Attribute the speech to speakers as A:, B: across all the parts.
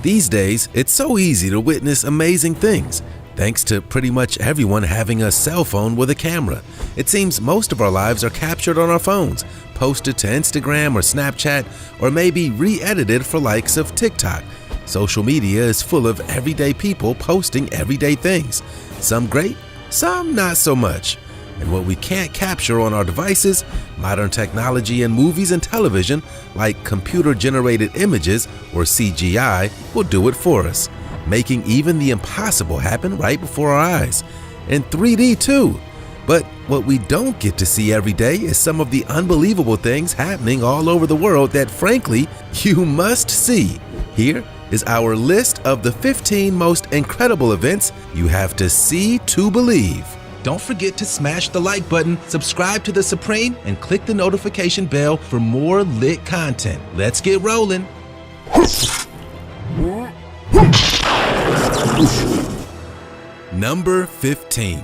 A: These days, it's so easy to witness amazing things, thanks to pretty much everyone having a cell phone with a camera. It seems most of our lives are captured on our phones, posted to Instagram or Snapchat, or maybe re-edited for likes of TikTok. Social media is full of everyday people posting everyday things, some great, some not so much. And what we can't capture on our devices, modern technology and movies and television, like computer-generated images or CGI, will do it for us, making even the impossible happen right before our eyes. In 3D too. But what we don't get to see every day is some of the unbelievable things happening all over the world that, frankly, you must see. Here is our list of the 15 most incredible events you have to see to believe. Don't forget to smash the like button, subscribe to The Supreme, and click the notification bell for more lit content. Let's get rolling. Number 15.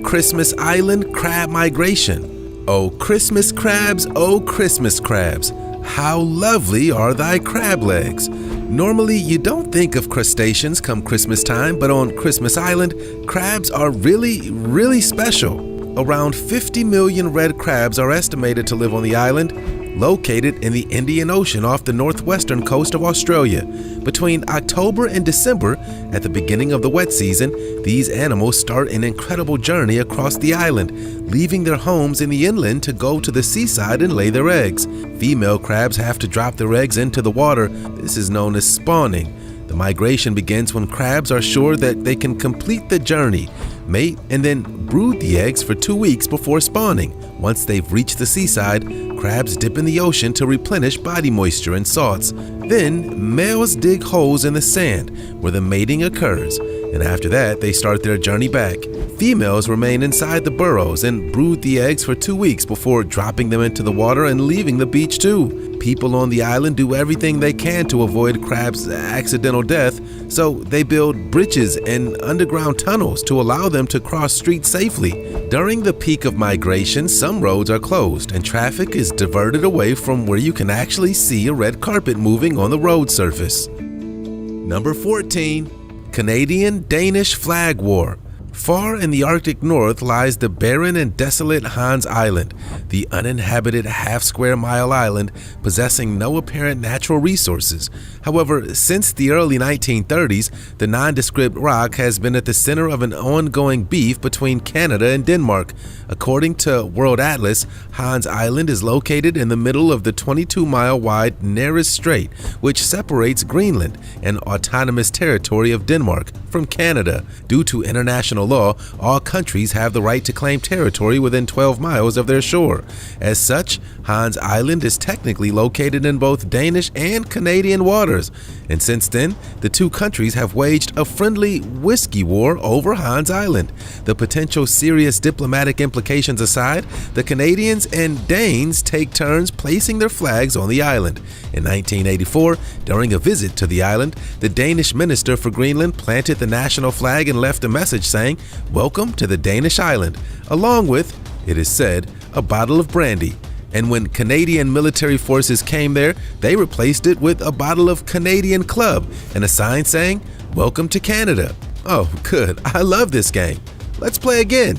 A: Christmas Island Crab Migration. Oh Christmas crabs, oh Christmas crabs, how lovely are thy crab legs. Normally, you don't think of crustaceans come Christmas time, but on Christmas Island, crabs are really special. Around 50 million red crabs are estimated to live on the island, located in the Indian Ocean off the northwestern coast of Australia. Between October and December, at the beginning of the wet season, these animals start an incredible journey across the island, leaving their homes in the inland to go to the seaside and lay their eggs. Female crabs have to drop their eggs into the water. This is known as spawning. The migration begins when crabs are sure that they can complete the journey, mate, and then brood the eggs for 2 weeks before spawning. Once they've reached the seaside, crabs dip in the ocean to replenish body moisture and salts. Then, males dig holes in the sand where the mating occurs, and after that, they start their journey back. Females remain inside the burrows and brood the eggs for 2 weeks before dropping them into the water and leaving the beach too. People on the island do everything they can to avoid crabs' accidental death, so they build bridges and underground tunnels to allow them to cross streets safely. During the peak of migration, some roads are closed and traffic is diverted away from where you can actually see a red carpet moving on the road surface. Number 14. Canadian-Danish Flag War. Far in the Arctic North lies the barren and desolate Hans Island, the uninhabited half-square-mile island possessing no apparent natural resources. However, since the early 1930s, the nondescript rock has been at the center of an ongoing beef between Canada and Denmark. According to World Atlas, Hans Island is located in the middle of the 22-mile-wide Nares Strait, which separates Greenland, an autonomous territory of Denmark, from Canada. Due to international law, all countries have the right to claim territory within 12 miles of their shore. As such, Hans Island is technically located in both Danish and Canadian waters, and since then, the two countries have waged a friendly whiskey war over Hans Island. The potential serious diplomatic implications aside, the Canadians and Danes take turns placing their flags on the island. In 1984, during a visit to the island, the Danish minister for Greenland planted the national flag and left a message saying, "Welcome to the Danish island," along with, it is said, a bottle of brandy. And when Canadian military forces came there, they replaced it with a bottle of Canadian Club and a sign saying, "Welcome to Canada." Oh, good. I love this game. Let's play again.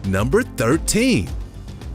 A: Number 13.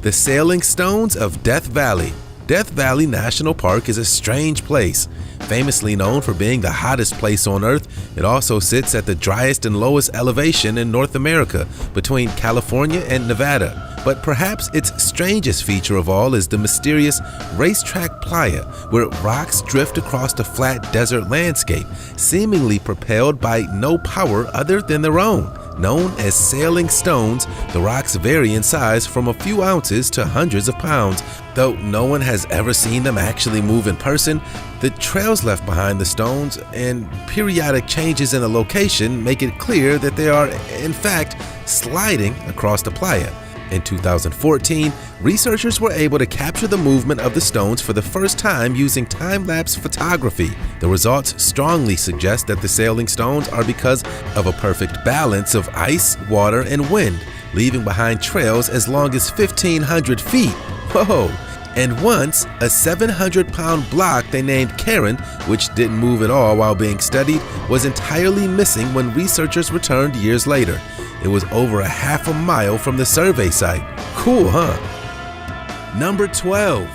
A: The Sailing Stones of Death Valley. Death Valley National Park is a strange place. Famously known for being the hottest place on Earth, it also sits at the driest and lowest elevation in North America, between California and Nevada. But perhaps its strangest feature of all is the mysterious Racetrack Playa, where rocks drift across the flat desert landscape, seemingly propelled by no power other than their own. Known as sailing stones, the rocks vary in size from a few ounces to hundreds of pounds. Though no one has ever seen them actually move in person, the trails left behind the stones and periodic changes in the location make it clear that they are, in fact, sliding across the playa. In 2014, researchers were able to capture the movement of the stones for the first time using time-lapse photography. The results strongly suggest that the sailing stones are because of a perfect balance of ice, water, and wind, leaving behind trails as long as 1,500 feet. Whoa! And once, a 700-pound block they named Karen, which didn't move at all while being studied, was entirely missing when researchers returned years later. It was over a half a mile from the survey site. Cool, huh? Number 12.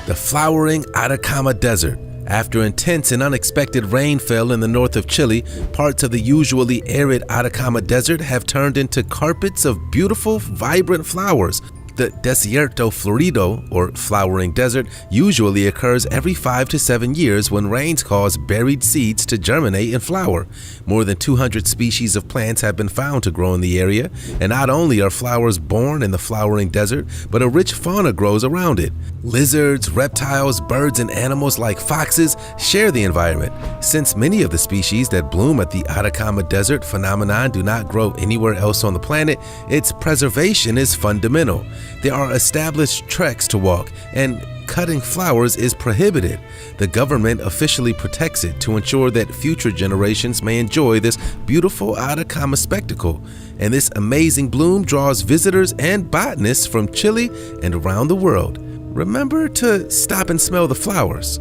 A: The flowering Atacama Desert. After intense and unexpected rain fell in the north of Chile, parts of the usually arid Atacama Desert have turned into carpets of beautiful, vibrant flowers. The Desierto Florido, or flowering desert, usually occurs every 5 to 7 years when rains cause buried seeds to germinate and flower. More than 200 species of plants have been found to grow in the area, and not only are flowers born in the flowering desert, but a rich fauna grows around it. Lizards, reptiles, birds, and animals like foxes share the environment. Since many of the species that bloom at the Atacama Desert phenomenon do not grow anywhere else on the planet, its preservation is fundamental. There are established treks to walk, and cutting flowers is prohibited. The government officially protects it to ensure that future generations may enjoy this beautiful Atacama spectacle. And this amazing bloom draws visitors and botanists from Chile and around the world. Remember to stop and smell the flowers.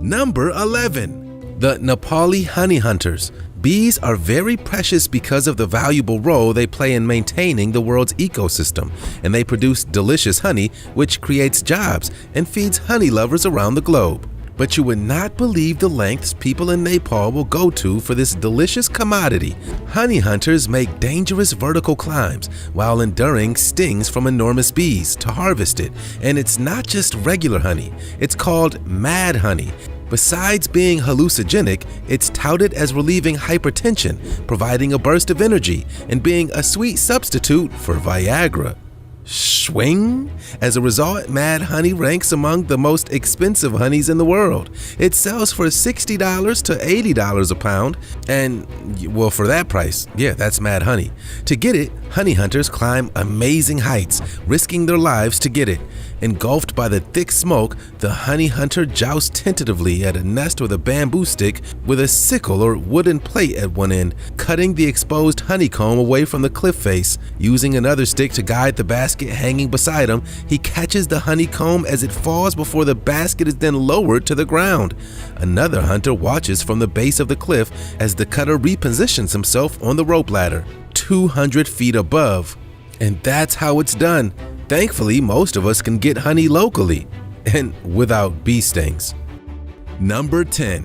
A: Number 11. The Nepali honey hunters. Bees are very precious because of the valuable role they play in maintaining the world's ecosystem, and they produce delicious honey, which creates jobs and feeds honey lovers around the globe. But you would not believe the lengths people in Nepal will go to for this delicious commodity. Honey hunters make dangerous vertical climbs while enduring stings from enormous bees to harvest it. And it's not just regular honey, it's called mad honey. Besides being hallucinogenic, it's touted as relieving hypertension, providing a burst of energy, and being a sweet substitute for Viagra. Swing? As a result, mad honey ranks among the most expensive honeys in the world. It sells for $60 to $80 a pound, and well, for that price, yeah, that's mad honey. To get it, honey hunters climb amazing heights, risking their lives to get it. Engulfed by the thick smoke, the honey hunter jousts tentatively at a nest with a bamboo stick with a sickle or wooden plate at one end, cutting the exposed honeycomb away from the cliff face. Using another stick to guide the basket hanging beside him, he catches the honeycomb as it falls before the basket is then lowered to the ground. Another hunter watches from the base of the cliff as the cutter repositions himself on the rope ladder, 200 feet above. And that's how it's done. Thankfully, most of us can get honey locally and without bee stings. Number 10.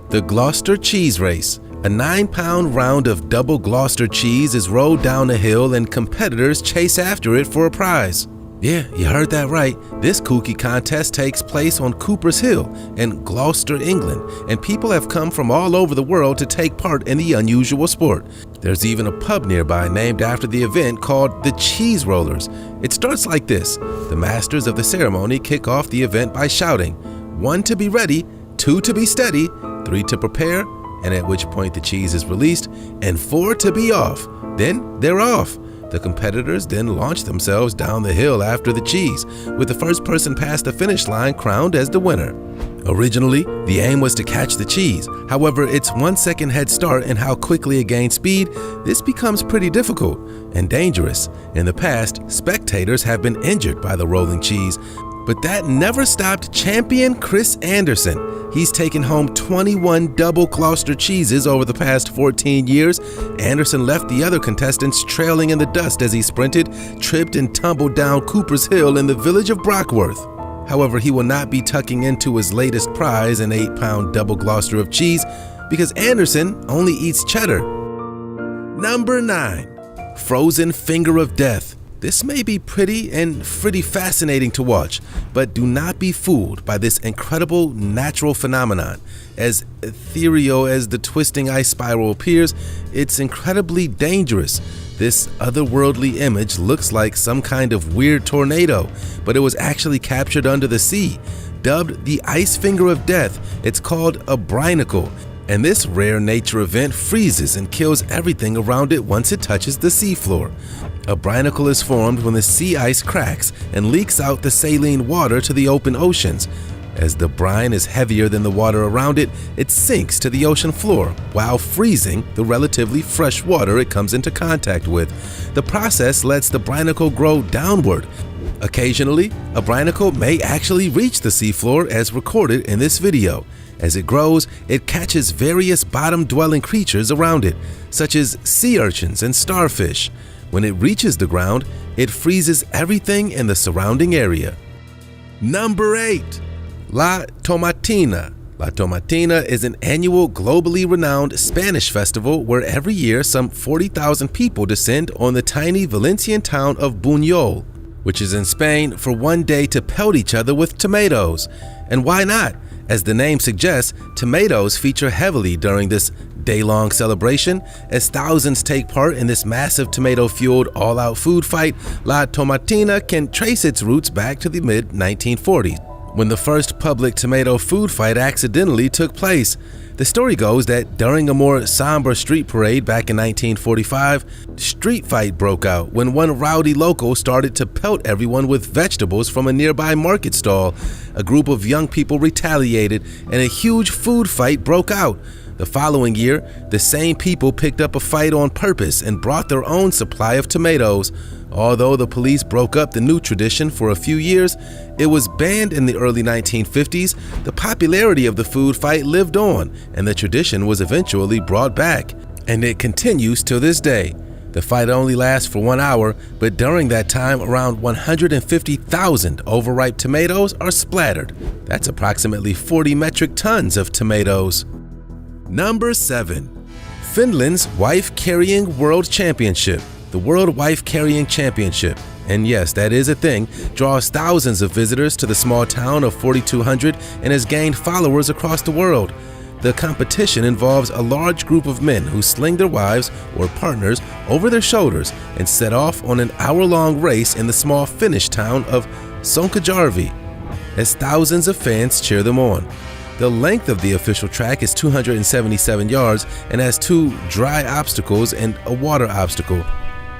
A: The Gloucester Cheese Race. A 9-pound round of double Gloucester cheese is rolled down a hill and competitors chase after it for a prize. Yeah, you heard that right. This kooky contest takes place on Cooper's Hill in Gloucester, England, and people have come from all over the world to take part in the unusual sport. There's even a pub nearby named after the event called the Cheese Rollers. It starts like this. The masters of the ceremony kick off the event by shouting, 1 to be ready, 2 to be steady, 3 to prepare, and at which point the cheese is released, and 4 to be off. Then they're off. The competitors then launch themselves down the hill after the cheese, with the first person past the finish line crowned as the winner. Originally, the aim was to catch the cheese. However, its 1 second head start and how quickly it gains speed, this becomes pretty difficult and dangerous. In the past, spectators have been injured by the rolling cheese, but that never stopped champion Chris Anderson. He's taken home 21 double Gloucester cheeses over the past 14 years. Anderson left the other contestants trailing in the dust as he sprinted, tripped, and tumbled down Cooper's Hill in the village of Brockworth. However, he will not be tucking into his latest prize, an 8-pound double Gloucester of cheese, because Anderson only eats cheddar. Number 9. Frozen Finger of Death. This may be pretty fascinating to watch, but do not be fooled by this incredible natural phenomenon. As ethereal as the twisting ice spiral appears, it's incredibly dangerous. This otherworldly image looks like some kind of weird tornado, but it was actually captured under the sea. Dubbed the Ice Finger of Death, it's called a brinacle, and this rare nature event freezes and kills everything around it once it touches the seafloor. A brinacle is formed when the sea ice cracks and leaks out the saline water to the open oceans. As the brine is heavier than the water around it, it sinks to the ocean floor while freezing the relatively fresh water it comes into contact with. The process lets the brinacle grow downward, Occasionally, a brinacle may actually reach the seafloor as recorded in this video. As it grows, it catches various bottom-dwelling creatures around it, such as sea urchins and starfish. When it reaches the ground, it freezes everything in the surrounding area. Number 8. La Tomatina. La Tomatina is an annual globally renowned Spanish festival where every year some 40,000 people descend on the tiny Valencian town of Buñol, which is in Spain, for one day to pelt each other with tomatoes. And why not? As the name suggests, tomatoes feature heavily during this day-long celebration. As thousands take part in this massive tomato-fueled all-out food fight, La Tomatina can trace its roots back to the mid-1940s, when the first public tomato food fight accidentally took place. The story goes that during a more somber street parade back in 1945, street fight broke out when one rowdy local started to pelt everyone with vegetables from a nearby market stall. A group of young people retaliated and a huge food fight broke out. The following year, the same people picked up a fight on purpose and brought their own supply of tomatoes. Although the police broke up the new tradition for a few years, it was banned in the early 1950s. The popularity of the food fight lived on, and the tradition was eventually brought back. And it continues to this day. The fight only lasts for 1 hour, but during that time, around 150,000 overripe tomatoes are splattered. That's approximately 40 metric tons of tomatoes. Number 7. Finland's Wife Carrying World Championship. The World Wife Carrying Championship, and yes, that is a thing, draws thousands of visitors to the small town of 4,200 and has gained followers across the world. The competition involves a large group of men who sling their wives or partners over their shoulders and set off on an hour-long race in the small Finnish town of Sonkajärvi, as thousands of fans cheer them on. The length of the official track is 277 yards and has 2 dry obstacles and a water obstacle.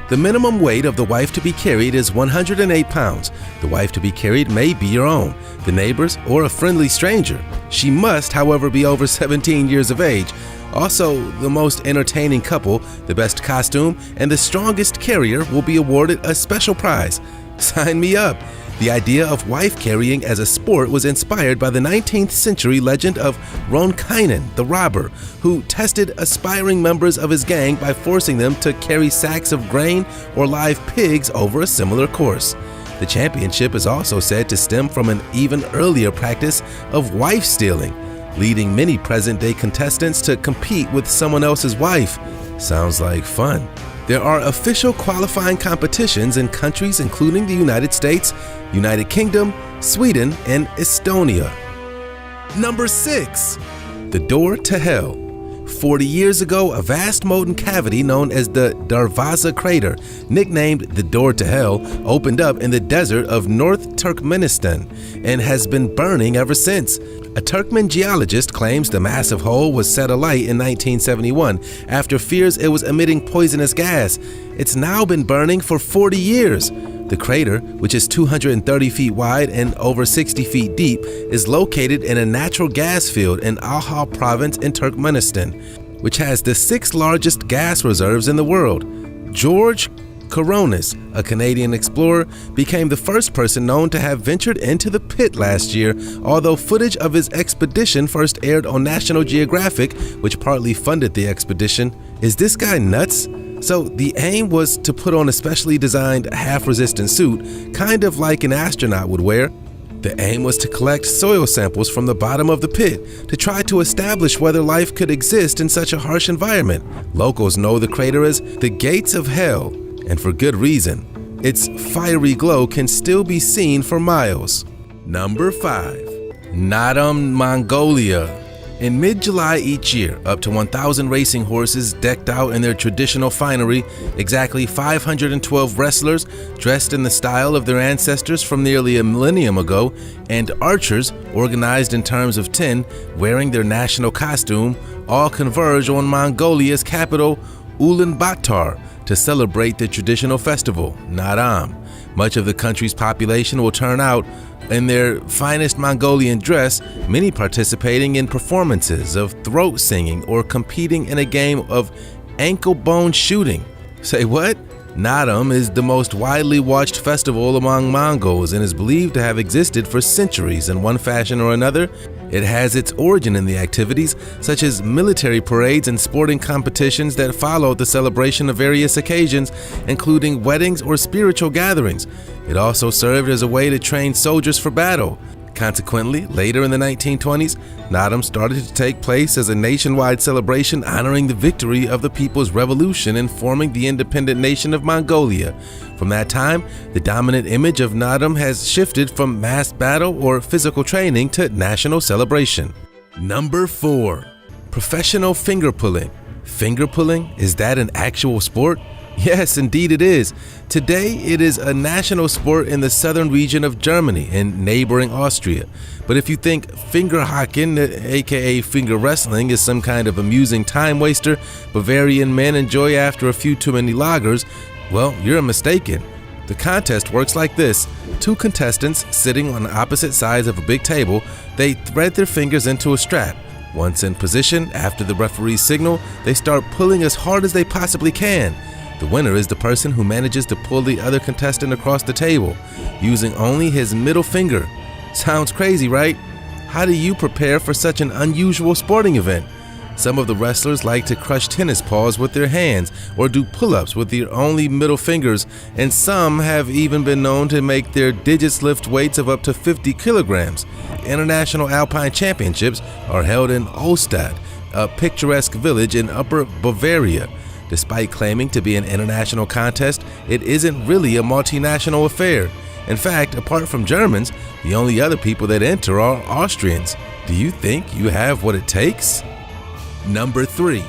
A: The minimum weight of the wife to be carried is 108 pounds. The wife to be carried may be your own, the neighbor's, or a friendly stranger. She must, however, be over 17 years of age. Also, the most entertaining couple, the best costume, and the strongest carrier will be awarded a special prize. Sign me up! The idea of wife carrying as a sport was inspired by the 19th century legend of Ronkainen the robber, who tested aspiring members of his gang by forcing them to carry sacks of grain or live pigs over a similar course. The championship is also said to stem from an even earlier practice of wife stealing, leading many present-day contestants to compete with someone else's wife. Sounds like fun. There are official qualifying competitions in countries including the United States, United Kingdom, Sweden, and Estonia. Number 6. The Door to Hell. 40 years ago, a vast molten cavity known as the Darvaza crater, nicknamed the Door to Hell, opened up in the desert of North Turkmenistan and has been burning ever since. A Turkmen geologist claims the massive hole was set alight in 1971 after fears it was emitting poisonous gas. It's now been burning for 40 years. The crater, which is 230 feet wide and over 60 feet deep, is located in a natural gas field in Alha province in Turkmenistan, which has the 6th largest gas reserves in the world. George Coronis, a Canadian explorer, became the first person known to have ventured into the pit last year, although footage of his expedition first aired on National Geographic, which partly funded the expedition. Is this guy nuts? So the aim was to put on a specially designed half-resistant suit, kind of like an astronaut would wear. The aim was to collect soil samples from the bottom of the pit to try to establish whether life could exist in such a harsh environment. Locals know the crater as the Gates of Hell, and for good reason. Its fiery glow can still be seen for miles. Number 5. Naadam, Mongolia. In mid-July each year, up to 1,000 racing horses decked out in their traditional finery, exactly 512 wrestlers dressed in the style of their ancestors from nearly a millennium ago, and archers, organized in terms of 10, wearing their national costume, all converge on Mongolia's capital, Ulaanbaatar, to celebrate the traditional festival, Naadam. Much of the country's population will turn out in their finest Mongolian dress, many participating in performances of throat singing or competing in a game of ankle bone shooting. Say what? Naadam is the most widely watched festival among Mongols and is believed to have existed for centuries in one fashion or another. It has its origin in the activities such as military parades and sporting competitions that followed the celebration of various occasions, including weddings or spiritual gatherings. It also served as a way to train soldiers for battle. Consequently, later in the 1920s, Naadam started to take place as a nationwide celebration honoring the victory of the People's Revolution in forming the independent nation of Mongolia. From that time, the dominant image of Naadam has shifted from mass battle or physical training to national celebration. Number 4. Professional finger pulling. Finger pulling? Is that an actual sport? Yes, indeed it is. Today, it is a national sport in the southern region of Germany and neighboring Austria. But if you think Fingerhaken, aka finger wrestling, is some kind of amusing time waster Bavarian men enjoy after a few too many lagers, well, you're mistaken. The contest works like this. 2 contestants sitting on opposite sides of a big table, they thread their fingers into a strap. Once in position, after the referee's signal, they start pulling as hard as they possibly can. The winner is the person who manages to pull the other contestant across the table, using only his middle finger. Sounds crazy, right? How do you prepare for such an unusual sporting event? Some of the wrestlers like to crush tennis balls with their hands or do pull-ups with their only middle fingers, and some have even been known to make their digits lift weights of up to 50 kilograms. International Alpine Championships are held in Ostad, a picturesque village in Upper Bavaria. Despite claiming to be an international contest, it isn't really a multinational affair. In fact, apart from Germans, the only other people that enter are Austrians. Do you think you have what it takes? Number 3.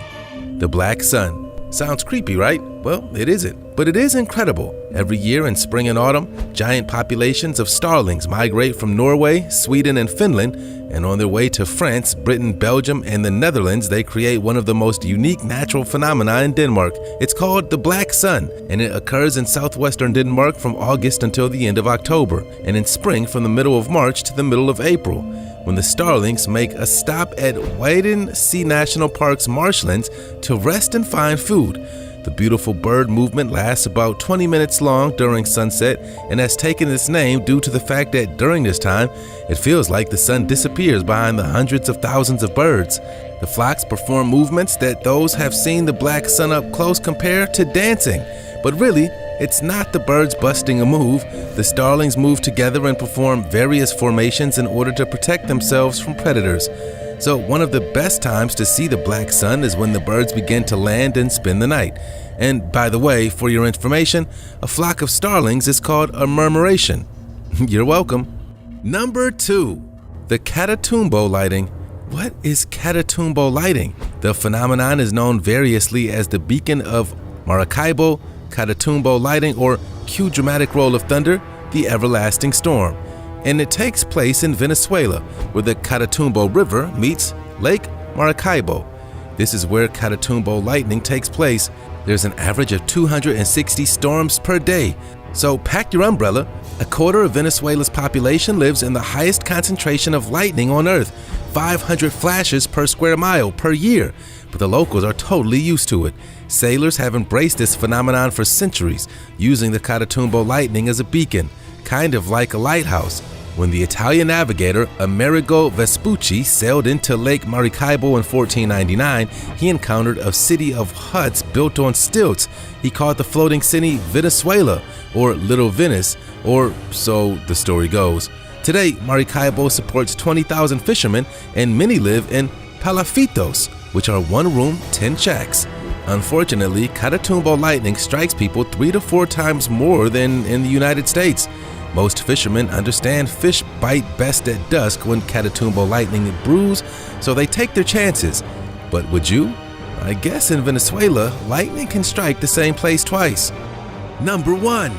A: The Black Sun. Sounds creepy, right? Well, it isn't, but it is incredible. Every year in spring and autumn, giant populations of starlings migrate from Norway, Sweden, and Finland, and on their way to France, Britain, Belgium, and the Netherlands, they create one of the most unique natural phenomena in Denmark. It's called the Black Sun, and it occurs in southwestern Denmark from August until the end of October, and in spring from the middle of March to the middle of April, when the starlings make a stop at Wadden Sea National Park's marshlands to rest and find food. The beautiful bird movement lasts about 20 minutes long during sunset and has taken its name due to the fact that during this time, it feels like the sun disappears behind the hundreds of thousands of birds. The flocks perform movements that those have seen the black sun up close compare to dancing. But really, it's not the birds busting a move. The starlings move together and perform various formations in order to protect themselves from predators. So one of the best times to see the black sun is when the birds begin to land and spend the night. And by the way, for your information, a flock of starlings is called a murmuration. You're welcome. Number 2. The Catatumbo lighting. What is Catatumbo lighting? The phenomenon is known variously as the beacon of Maracaibo, Catatumbo lighting, or Q dramatic roll of thunder, the everlasting storm. And it takes place in Venezuela, where the Catatumbo River meets Lake Maracaibo. This is where Catatumbo lightning takes place. There's an average of 260 storms per day. So pack your umbrella. A quarter of Venezuela's population lives in the highest concentration of lightning on Earth, 500 flashes per square mile per year. But the locals are totally used to it. Sailors have embraced this phenomenon for centuries, using the Catatumbo lightning as a beacon, kind of like a lighthouse. When the Italian navigator Amerigo Vespucci sailed into Lake Maracaibo in 1499, he encountered a city of huts built on stilts. He called the floating city Venezuela, or Little Venice, or so the story goes. Today, Maracaibo supports 20,000 fishermen, and many live in palafitos, which are 1 room, 10 shacks. Unfortunately, Catatumbo lightning strikes people 3 to 4 times more than in the United States. Most fishermen understand fish bite best at dusk when Catatumbo lightning brews, so they take their chances. But would you? I guess in Venezuela, lightning can strike the same place twice. Number 1.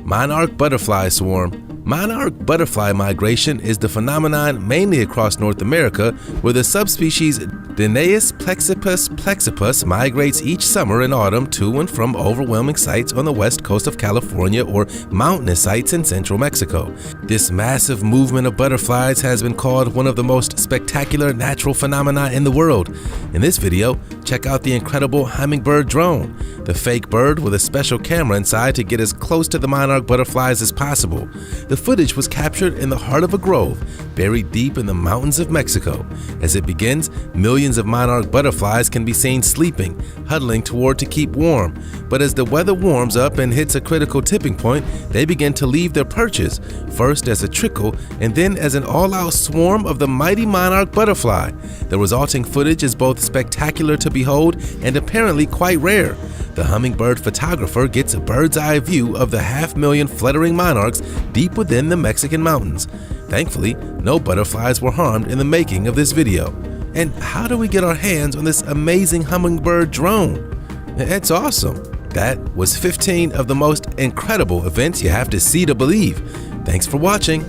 A: Monarch butterfly swarm. Monarch butterfly migration is the phenomenon mainly across North America where the subspecies Danaus plexippus migrates each summer and autumn to and from overwhelming sites on the west coast of California or mountainous sites in central Mexico. This massive movement of butterflies has been called one of the most spectacular natural phenomena in the world. In this video, check out the incredible hummingbird drone, the fake bird with a special camera inside to get as close to the monarch butterflies as possible. The footage was captured in the heart of a grove, buried deep in the mountains of Mexico. As it begins, millions of monarch butterflies can be seen sleeping, huddling toward to keep warm. But as the weather warms up and hits a critical tipping point, they begin to leave their perches, first as a trickle and then as an all-out swarm of the mighty monarch butterfly. The resulting footage is both spectacular to behold and apparently quite rare. The hummingbird photographer gets a bird's-eye view of the 500,000 fluttering monarchs deep within the Mexican mountains. Thankfully, no butterflies were harmed in the making of this video. And how do we get our hands on this amazing hummingbird drone? It's awesome. That was 15 of the most incredible events you have to see to believe. Thanks for watching.